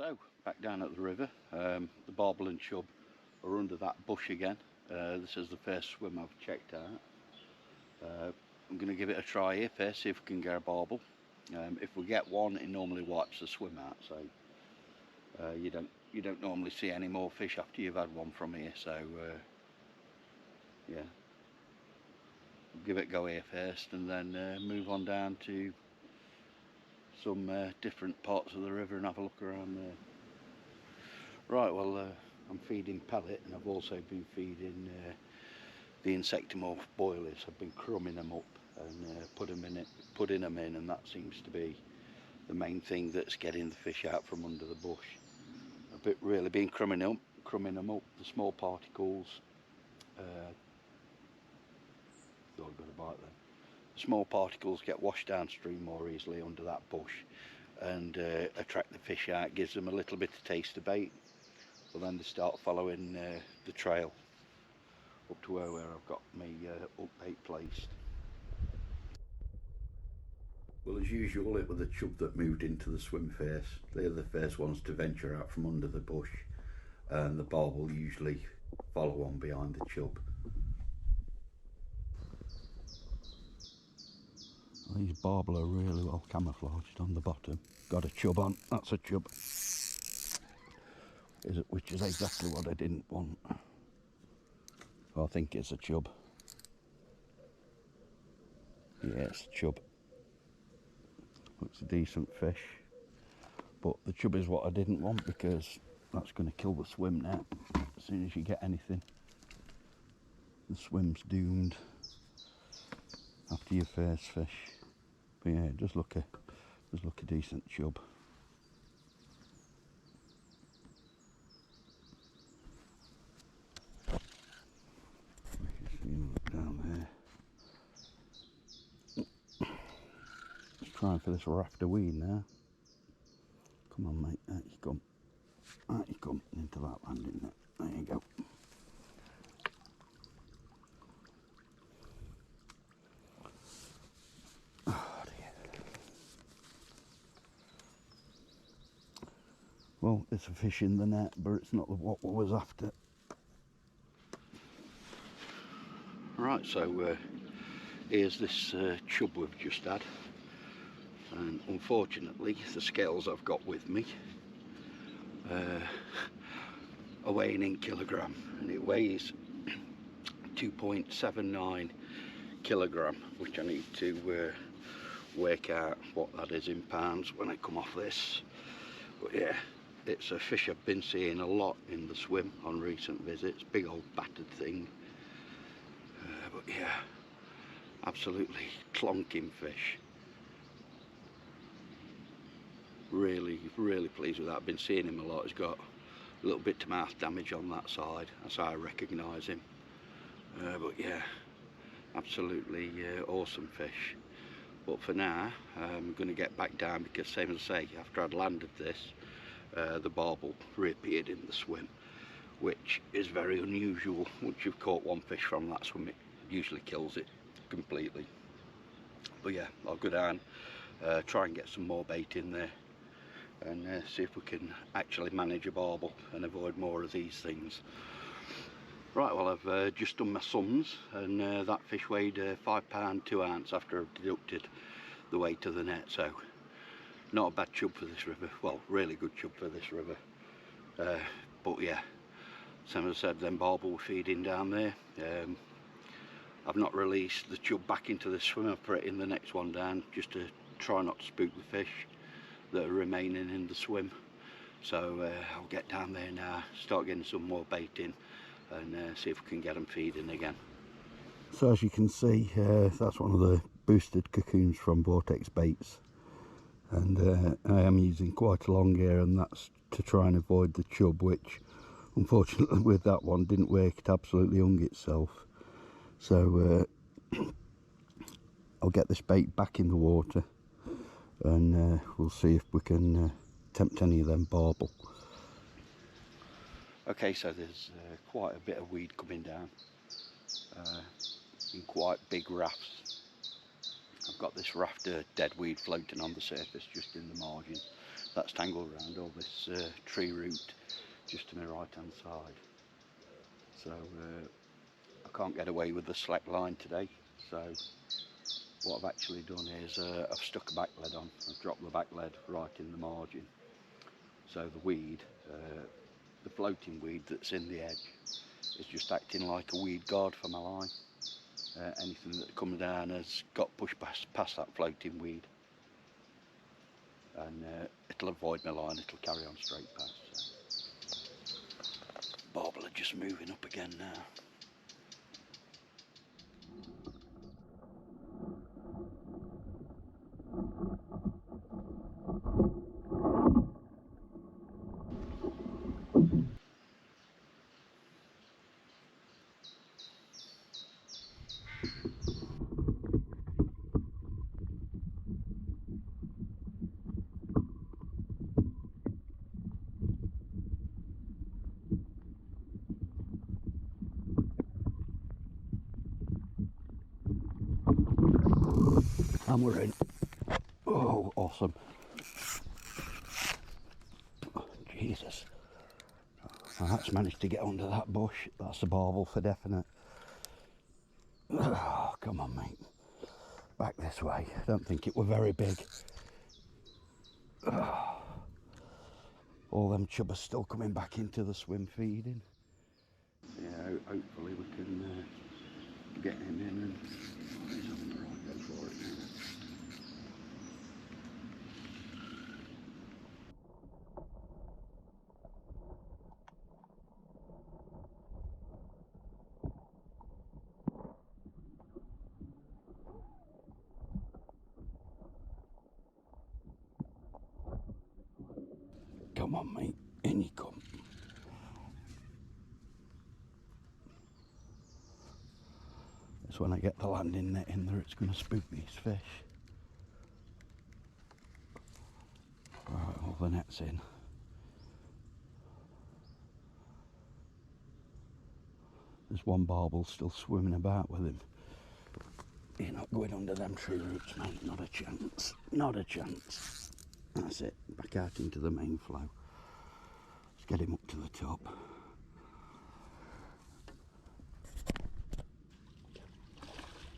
So, back down at the river, the barbel and chub are under that bush again. This is the first swim I've checked out. I'm going to give it a try here first, see if we can get a barbel. If we get one, it normally wipes the swim out, so you don't normally see any more fish after you've had one from here. So yeah, give it a go here first, and then move on down to some different parts of the river and have a look around there. Right, well, I'm feeding pellet, and I've also been feeding the insectomorph boilies. I've been crumbing them up and putting them in, and that seems to be the main thing that's getting the fish out from under the bush. Really been crumbing them up. The small particles. Thought I got a bite there. Small particles get washed downstream more easily under that bush and attract the fish out, gives them a little bit of taste of bait, but then they start following the trail up to where I've got my up bait placed. Well, as usual, it was the chub that moved into the swim first. They're the first ones to venture out from under the bush, and the barbel usually follow on behind the chub. These barbel are really well camouflaged on the bottom. Got a chub on, that's a chub. Which is exactly what I didn't want. I think it's a chub. Yeah, it's a chub. Looks a decent fish. But the chub is what I didn't want, because that's going to kill the swim now. As soon as you get anything, the swim's doomed after your first fish. But yeah, it does look a decent chub. Down there. Just trying for this raft of weed now. Come on, mate. Out you come. Out you come into that landing net. There you go. Oh dear. Well, it's a fish in the net, but it's not what we was after. Right, so here's this chub we've just had, and unfortunately the scales I've got with me are weighing in kilogram, and it weighs 2.79 kilogram, which I need to work out what that is in pounds when I come off this. But yeah, it's a fish I've been seeing a lot in the swim on recent visits. Big old battered thing. But yeah, absolutely clonking fish. Really pleased with that. I've been seeing him a lot. He's got a little bit to mouth damage on that side. That's how I recognise him. But yeah, absolutely awesome fish. But for now, I'm going to get back down, because same as I say, after I'd landed this, the barbel reappeared in the swim, which is very unusual. Once you've caught one fish from that swim, it usually kills it completely. But yeah, I'll go down, try and get some more bait in there, and see if we can actually manage a barbel and avoid more of these things. Right, well, I've just done my sums, and that fish weighed 5 pounds 2 ounce after I've deducted the weight of the net, so not a bad chub for this river. Well, really good chub for this river. But yeah, same as I said, then barbel were feeding down there. I've not released the chub back into the swim. I've put it in the next one down, just to try not to spook the fish that are remaining in the swim. So I'll get down there now, start getting some more bait in, and see if we can get them feeding again. So as you can see, that's one of the boosted cocoons from Vortex baits, and I am using quite a long hair, and that's to try and avoid the chub, which unfortunately with that one didn't work. It absolutely hung itself. So I'll get this bait back in the water, and we'll see if we can tempt any of them barbel. Okay, so there's quite a bit of weed coming down in quite big rafts. I've got this raft of dead weed floating on the surface just in the margin. that's tangled around all this tree root just to my right hand side. So I can't get away with the slack line today, so what I've actually done is I've stuck a back lead on. I've dropped the back lead right in the margin, so the weed, the floating weed that's in the edge, is just acting like a weed guard for my line. Anything that comes down has got pushed past that floating weed, and it'll avoid my line, it'll carry on straight past. So. Barbel are just moving up again now. And we're in. Oh, awesome. Oh, Jesus. Oh, that's managed to get under that bush. That's a barbel for definite. Oh, come on, mate. Back this way. I don't think it were very big. Oh. All them chubbers still coming back into the swim feeding. Yeah, hopefully we can get him in and he's having the right go for it now. Come on, mate, in you come. It's when I get the landing net in there, it's going to spook these fish. Right, all the net's in. There's one barbel still swimming about with him. You're not going under them tree roots, mate, not a chance. Not a chance. That's it, back out into the main flow. Let's get him up to the top.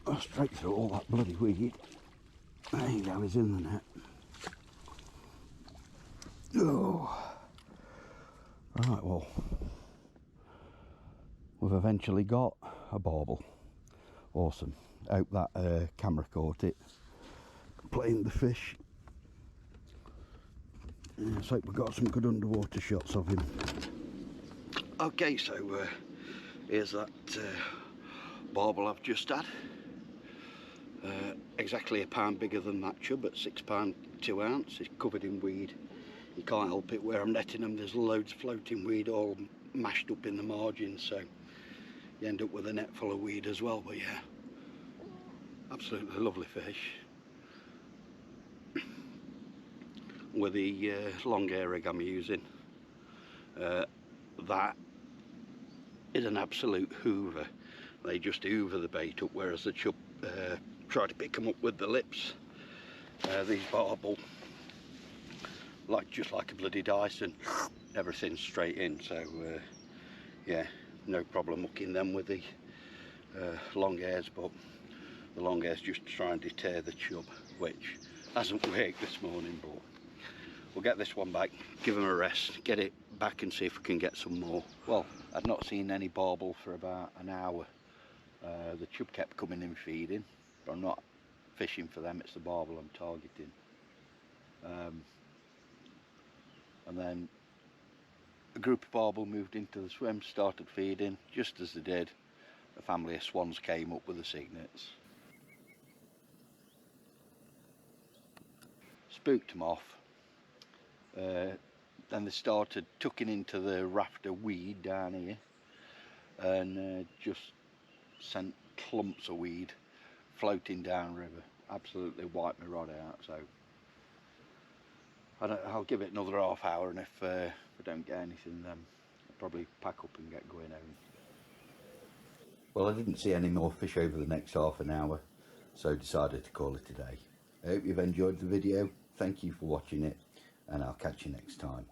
Oh, straight through all that bloody weed. There you go, he's in the net. Oh. Right, well, we've eventually got a barbel. Awesome. Hope that camera caught it. Playing the fish. Let's hope we've got some good underwater shots of him. Okay, so here's that barbel I've just had. Exactly a pound bigger than that chub at £6 2 ounce. It's covered in weed. You can't help it where I'm netting them. There's loads of floating weed all mashed up in the margins, so you end up with a net full of weed as well. But yeah, absolutely lovely fish. With the long hair rig I'm using, that is an absolute hoover. They just hoover the bait up, whereas the chub try to pick them up with the lips. These barbel, just like a bloody Dyson, everything's straight in. So yeah, no problem hooking them with the long hairs, but the long hairs just try and deter the chub, which hasn't worked this morning. But we'll get this one back, give them a rest, get it back and see if we can get some more. Well, I'd not seen any barbel for about an hour. The chub kept coming in feeding, but I'm not fishing for them, it's the barbel I'm targeting. And then a group of barbel moved into the swim, started feeding. Just as they did, a family of swans came up with the cygnets. Spooked them off. Then they started tucking into the raft of weed down here, and just sent clumps of weed floating down river. Absolutely wiped my rod out. So I'll give it another half hour, and if I don't get anything, then I'll probably pack up and get going home. Well, I didn't see any more fish over the next half an hour, so decided to call it a day. I hope you've enjoyed the video. Thank you for watching it, and I'll catch you next time.